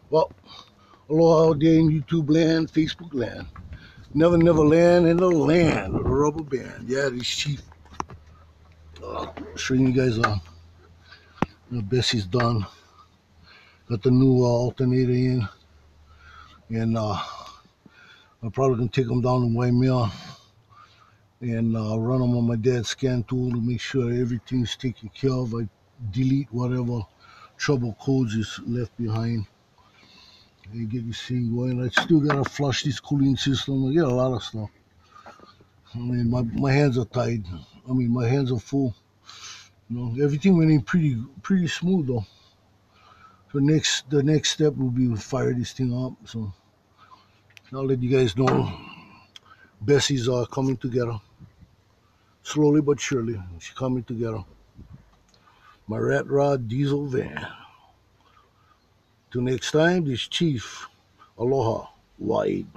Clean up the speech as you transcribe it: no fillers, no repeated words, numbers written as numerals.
Well, aloha out there in YouTube land, Facebook land. Never land in the land of the rubber band. Yeah, this Chief. Showing you guys Bessie's done. Got the new alternator in. And I'm probably going to take them down to Waimea and run them on my dad's scan tool to make sure everything's taken care of. I delete whatever trouble codes is left behind and get this thing going. I still got to flush this cooling system. I get a lot of stuff. I mean, my hands are tied. I mean, my hands are full. You know, everything went in pretty smooth though. So the next step will be to fire this thing up. So I'll let you guys know. Bessie's coming together slowly but surely. She's coming together. My rat rod diesel van. Till next time, this Chief. Aloha. Wide.